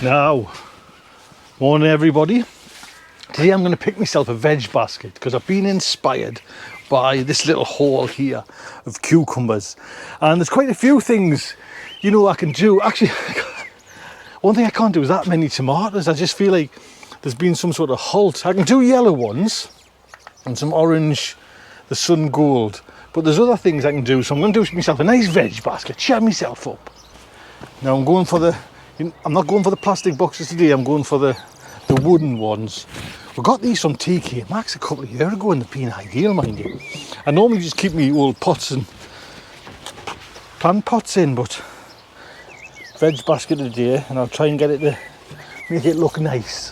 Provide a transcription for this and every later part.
Now, morning everybody. Today I'm going to pick myself a veg basket because I've been inspired by this little haul here of cucumbers, and there's quite a few things, you know, I can do. Actually, one thing I can't do is that many tomatoes. I just feel like there's been some sort of halt. I can do yellow ones and some orange, the sun gold, but there's other things I can do. So I'm going to do myself a nice veg basket, cheer myself up. Now I'm going for I'm not going for the plastic boxes today, I'm going for the wooden ones. We got these from TK Maxx a couple of years ago and they've been ideal, mind you. I normally just keep me old pots and plant pots in, but veg basket today, and I'll try and get it to make it look nice.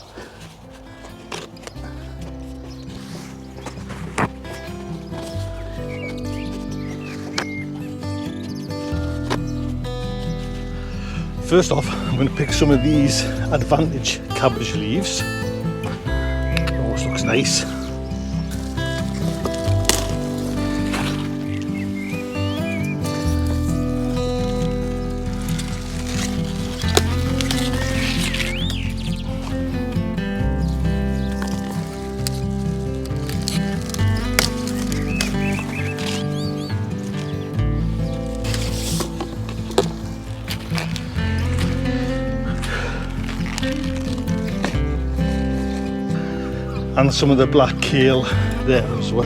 First off, I'm going to pick some of these Advantage cabbage leaves. Oh, this looks nice. And some of the black kale there as well.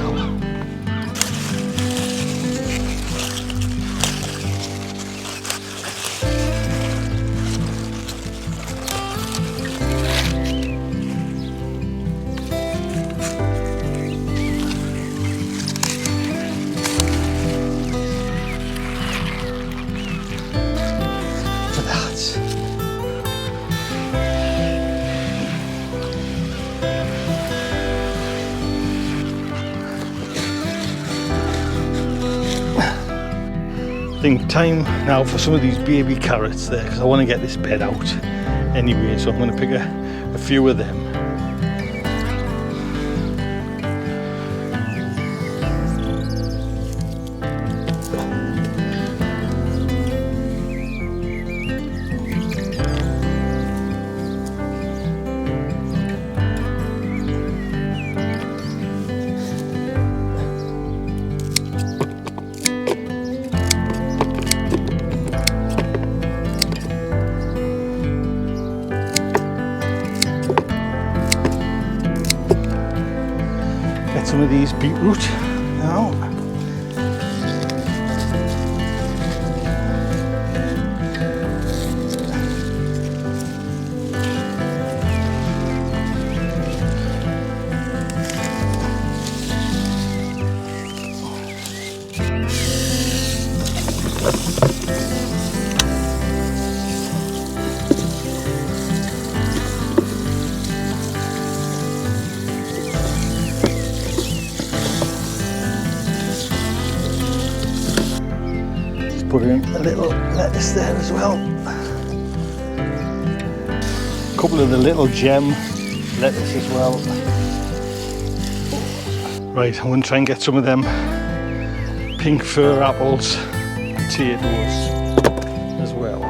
For that. I think time now for some of these baby carrots there, because I want to get this bed out anyway, so I'm going to pick a few of them. Some of these beetroot now. Put in a little lettuce there as well. A couple of the little gem lettuce as well. Right, I'm going to try and get some of them pink fir apples, potatoes as well.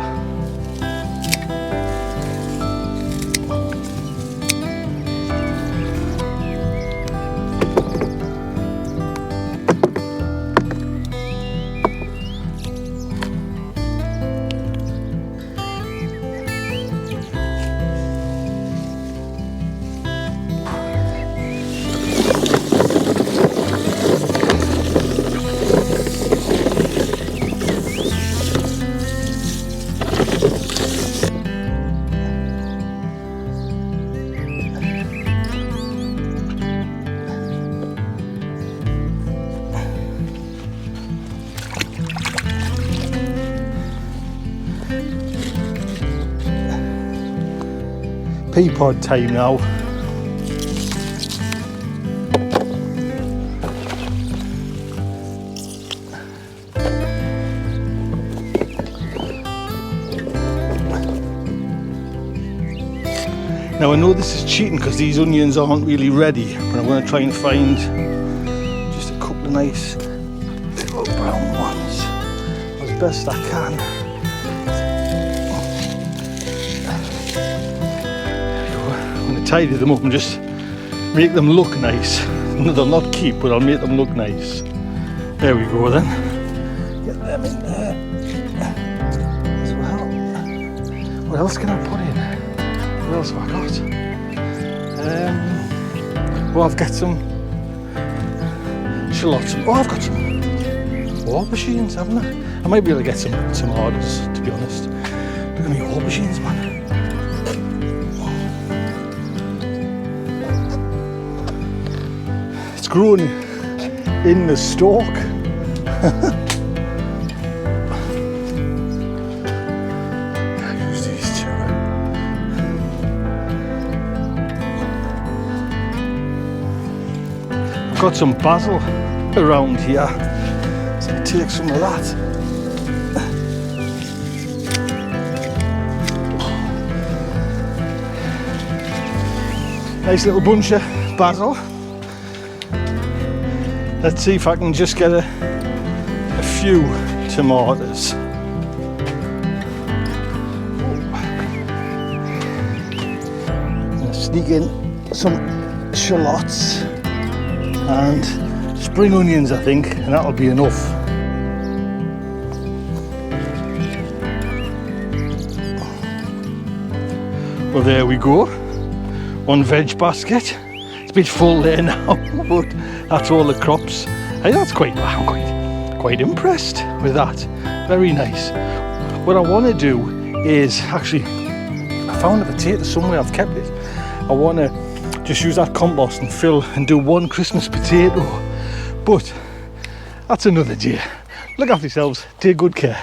Pea pod time now. Now I know this is cheating because these onions aren't really ready, but I'm going to try and find just a couple of nice little brown ones as best I can. tidy them up and just make them look nice. No, they'll not keep, but I'll make them look nice. There we go then. Get them in there as well. What else can I put in? What else have I got? Oh, I've got some shallots. Oh, I've got some aubergines, haven't I? I might be able to get some tomatoes, to be honest. Look at me aubergines, man. It's grown in the stalk. Use these two. I've got some basil around here, so I'll take some of that. Nice little bunch of basil. Let's see if I can just get a few tomatoes. I'm gonna sneak in some shallots and spring onions, I think, and that'll be enough. Well, there we go. One veg basket. It's a bit full there now, but that's all the crops. Hey, that's I'm quite impressed with that. Very nice. What I want to do is actually, I found a potato somewhere, I've kept it. I want to just use that compost and fill and do one Christmas potato. But that's another day. Look after yourselves. Take good care.